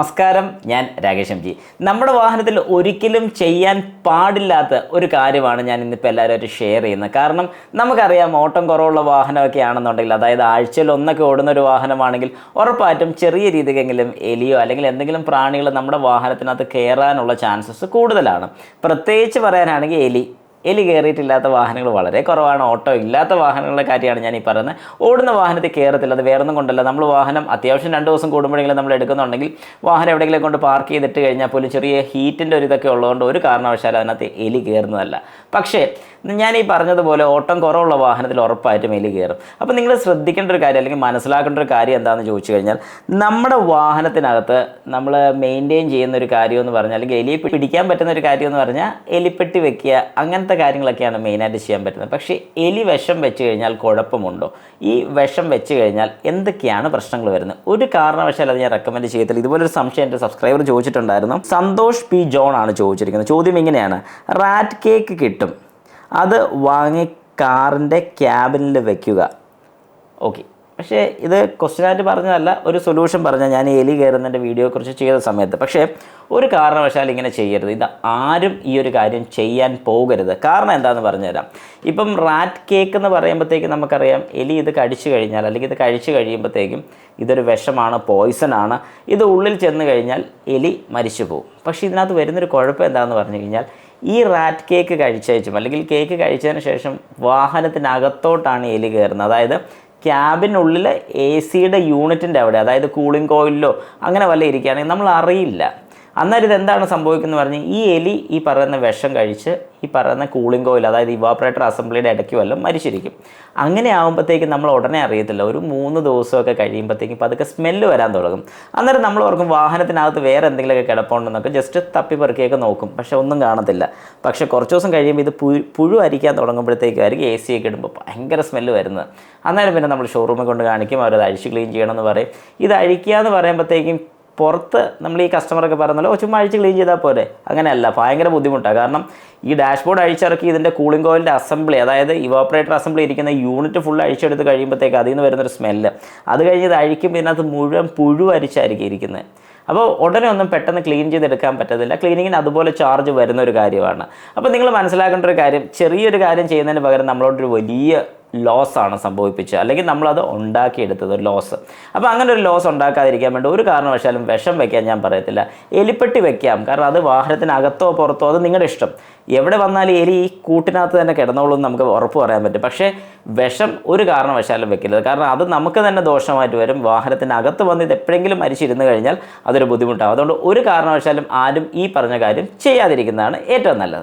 നമസ്കാരം, ഞാൻ Rakesh M G. നമ്മുടെ വാഹനത്തിൽ ഒരിക്കലും ചെയ്യാൻ പാടില്ലാത്ത ഒരു കാര്യമാണ് ഞാൻ ഇന്നിപ്പോൾ എല്ലാവരുമായിട്ട് ഷെയർ ചെയ്യുന്നത്. കാരണം നമുക്കറിയാം, ഓട്ടം കുറവുള്ള വാഹനമൊക്കെ ആണെന്നുണ്ടെങ്കിൽ, അതായത് ആഴ്ചയിൽ ഒന്നൊക്കെ ഓടുന്ന ഒരു വാഹനമാണെങ്കിൽ ഉറപ്പായിട്ടും ചെറിയ രീതിക്കെങ്കിലും എലിയോ അല്ലെങ്കിൽ എന്തെങ്കിലും പ്രാണികൾ നമ്മുടെ വാഹനത്തിനകത്ത് കയറാനുള്ള ചാൻസസ് കൂടുതലാണ്. പ്രത്യേകിച്ച് പറയാനാണെങ്കിൽ എലി കയറിയിട്ടില്ലാത്ത വാഹനങ്ങൾ വളരെ കുറവാണ്. ഓട്ടോ ഇല്ലാത്ത വാഹനങ്ങളുടെ കാര്യമാണ് ഞാൻ ഈ പറയുന്നത്. ഓടുന്ന വാഹനത്തിൽ കയറത്തില്ല. അത് വേറൊന്നും കൊണ്ടല്ല, നമ്മൾ വാഹനം അത്യാവശ്യം 2 ദിവസം കൂടുമ്പോഴെങ്കിലും നമ്മൾ എടുക്കുന്നുണ്ടെങ്കിൽ വാഹനം എവിടെയെങ്കിലും കൊണ്ട് പാർക്ക് ചെയ്തിട്ട് കഴിഞ്ഞാൽ പോലും ചെറിയ ഹീറ്റിൻ്റെ ഒരു ഇതൊക്കെ ഉള്ളതുകൊണ്ട് ഒരു കാരണവശാലും അതിനകത്ത് എലി കയറുന്നതല്ല. പക്ഷേ ഞാൻ ഈ പറഞ്ഞതുപോലെ ഓട്ടം കുറവുള്ള വാഹനത്തിൽ ഉറപ്പായിട്ടും എലി കയറും. അപ്പോൾ നിങ്ങൾ ശ്രദ്ധിക്കേണ്ട ഒരു കാര്യം അല്ലെങ്കിൽ മനസ്സിലാക്കേണ്ട ഒരു കാര്യം എന്താണെന്ന് ചോദിച്ചു കഴിഞ്ഞാൽ, നമ്മുടെ വാഹനത്തിനകത്ത് നമ്മൾ മെയിൻറ്റെയിൻ ചെയ്യുന്ന ഒരു കാര്യം എന്ന് പറഞ്ഞാൽ, അല്ലെങ്കിൽ എലിയെ പിടിക്കാൻ പറ്റുന്ന ഒരു കാര്യം എന്ന് പറഞ്ഞാൽ എലിപ്പെട്ടി വെക്കുക, അങ്ങനത്തെ കാര്യങ്ങളൊക്കെയാണ് മെയിനായിട്ട് ചെയ്യാൻ പറ്റുന്നത്. പക്ഷേ എലി വിഷം വെച്ച് കഴിഞ്ഞാൽ കുഴപ്പമുണ്ടോ? ഈ വിഷം വെച്ച് കഴിഞ്ഞാൽ എന്തൊക്കെയാണ് പ്രശ്നങ്ങൾ വരുന്നത്? ഒരു കാരണവശാലും അത് ഞാൻ റെക്കമെൻഡ് ചെയ്യത്തില്ല. ഇതുപോലൊരു സംശയം എൻ്റെ സബ്സ്ക്രൈബർ ചോദിച്ചിട്ടുണ്ടായിരുന്നു. സന്തോഷ് പി ജോൺ ആണ് ചോദിച്ചിരിക്കുന്നത്. ചോദ്യം ഇങ്ങനെയാണ്: റാറ്റ് കേക്ക് കിട്ടും, അത് വാങ്ങി കാറിൻ്റെ ക്യാബിനിൽ വെക്കുക. ഓക്കെ, പക്ഷേ ഇത് ക്വസ്റ്റ്യനായിട്ട് പറഞ്ഞതല്ല, ഒരു സൊല്യൂഷൻ പറഞ്ഞാൽ ഞാൻ എലി കയറുന്നതിൻ്റെ വീഡിയോയെക്കുറിച്ച് ചെയ്ത സമയത്ത്. പക്ഷേ ഒരു കാരണവശാലും ഇങ്ങനെ ചെയ്യരുത്. ഇത് ആരും ഈ ഒരു കാര്യം ചെയ്യാൻ പോകരുത്. കാരണം എന്താണെന്ന് പറഞ്ഞുതരാം. ഇപ്പം റാറ്റ് കേക്ക് എന്ന് പറയുമ്പോഴത്തേക്കും നമുക്കറിയാം, എലി ഇത് കടിച്ചു കഴിഞ്ഞാൽ അല്ലെങ്കിൽ ഇത് കഴിച്ചു കഴിയുമ്പോഴത്തേക്കും ഇതൊരു വിഷമാണ്, പോയിസണാണ്. ഇത് ഉള്ളിൽ ചെന്ന് കഴിഞ്ഞാൽ എലി മരിച്ചു പോകും. പക്ഷേ ഇതിനകത്ത് വരുന്നൊരു കുഴപ്പം എന്താണെന്ന് പറഞ്ഞു കഴിഞ്ഞാൽ, ഈ റാറ്റ് കേക്ക് കഴിച്ചേച്ചും അല്ലെങ്കിൽ കേക്ക് കഴിച്ചതിന് ശേഷം വാഹനത്തിനകത്തോട്ടാണ് എലി കയറുന്നത്. അതായത് ക്യാബിനുള്ളിൽ AC-യുടെ യൂണിറ്റിൻ്റെ അവിടെ, അതായത് കൂളിംഗ് കോയിലിലോ അങ്ങനെ വല്ല ഇരിക്കുകയാണെങ്കിൽ നമ്മൾ അറിയില്ല. അന്നേരം ഇതെന്താണ് സംഭവിക്കുന്നത് പറഞ്ഞാൽ, ഈ എലി ഈ പറയുന്ന വിഷം കഴിച്ച് ഈ പറയുന്ന കൂളിംഗ് കോയിൽ, അതായത് ഇവാപ്പറേറ്റർ അസംബ്ലിയുടെ ഇടയ്ക്ക് വല്ലതും മരിച്ചിരിക്കും. അങ്ങനെ ആകുമ്പോഴത്തേക്കും നമ്മൾ ഉടനെ അറിയത്തില്ല. ഒരു 3 ദിവസമൊക്കെ കഴിയുമ്പോഴത്തേക്കും പതുക്കെ സ്മെല്ല് വരാൻ തുടങ്ങും. അന്നേരം നമ്മൾ ഓർക്കും വാഹനത്തിനകത്ത് വേറെ എന്തെങ്കിലുമൊക്കെ കിടപ്പുണ്ടെന്നൊക്കെ ജസ്റ്റ് തപ്പി പെറുക്കിയൊക്കെ നോക്കും. പക്ഷെ ഒന്നും കാണത്തില്ല. പക്ഷേ കുറച്ച് ദിവസം കഴിയുമ്പോൾ ഇത് പുഴു അരിക്കാൻ തുടങ്ങുമ്പോഴത്തേക്കായിരിക്കും AC ഒക്കെ ഇടുമ്പോൾ ഭയങ്കര സ്മെല്ല് വരുന്നത്. അന്നേരം പിന്നെ നമ്മൾ ഷോറൂമിൽ കൊണ്ട് കാണിക്കും, അവരത് അഴിച്ച് ക്ലീൻ ചെയ്യണമെന്ന് പറയും. ഇത് അഴിക്കുക എന്ന് പറയുമ്പോഴത്തേക്കും പുറത്ത് നമ്മൾ ഈ കസ്റ്റമറൊക്കെ പറയുന്നല്ലോ, ചുമ്മാ അഴിച്ച് ക്ലീൻ ചെയ്താൽ പോരെ. അങ്ങനെയല്ല, ഭയങ്കര ബുദ്ധിമുട്ടാണ്. കാരണം ഈ ഡാഷ്ബോർഡ് അഴിച്ചിറക്കി ഇതിൻ്റെ കൂളിംഗ് കോയിലിൻ്റെ അസംബ്ലി, അതായത് ഇവാപ്പറേറ്റർ അസംബ്ലി ഇരിക്കുന്ന യൂണിറ്റ് ഫുൾ അഴിച്ചെടുത്ത് കഴിയുമ്പോഴത്തേക്ക് അതിൽ നിന്ന് വരുന്നൊരു സ്മെല്ല്, അത് കഴിഞ്ഞ് ഇത് അഴിക്കുമ്പോൾ ഇതിനകത്ത് മുഴുവൻ പുഴു അരിച്ചായിരിക്കും ഇരിക്കുന്നത്. അപ്പോൾ ഉടനെ ഒന്നും പെട്ടെന്ന് ക്ലീൻ ചെയ്തെടുക്കാൻ പറ്റത്തില്ല. ക്ലീനിങ്ങിന് അതുപോലെ ചാർജ് വരുന്ന ഒരു കാര്യമാണ്. അപ്പോൾ നിങ്ങൾ മനസ്സിലാക്കേണ്ട ഒരു കാര്യം, ചെറിയൊരു കാര്യം ചെയ്യുന്നതിന് പകരം നമ്മളോടൊരു വലിയ ലോസാണ് സംഭവിപ്പിച്ചത്, അല്ലെങ്കിൽ നമ്മളത് ഉണ്ടാക്കിയെടുത്തത് ഒരു ലോസ്. അപ്പോൾ അങ്ങനെ ഒരു ലോസ് ഉണ്ടാക്കാതിരിക്കാൻ വേണ്ടി ഒരു കാരണവശാലും വിഷം വയ്ക്കാൻ ഞാൻ പറയത്തില്ല. എലിപ്പെട്ടി വെക്കാം, കാരണം അത് വാഹനത്തിനകത്തോ പുറത്തോ അത് നിങ്ങളുടെ ഇഷ്ടം. എവിടെ വന്നാലും എലി ഈ കൂട്ടിനകത്ത് തന്നെ കിടന്നോളൂ എന്ന് നമുക്ക് ഉറപ്പ് പറയാൻ പറ്റും. പക്ഷേ വിഷം ഒരു കാരണവശാലും വെക്കരുത്. കാരണം അത് നമുക്ക് തന്നെ ദോഷമായിട്ട് വരും. വാഹനത്തിനകത്ത് വന്ന് ഇത് എപ്പോഴെങ്കിലും മരിച്ചിരുന്നു കഴിഞ്ഞാൽ അതൊരു ബുദ്ധിമുട്ടാകും. അതുകൊണ്ട് ഒരു കാരണവശാലും ആരും ഈ പറഞ്ഞ കാര്യം ചെയ്യാതിരിക്കുന്നതാണ് ഏറ്റവും നല്ലത്.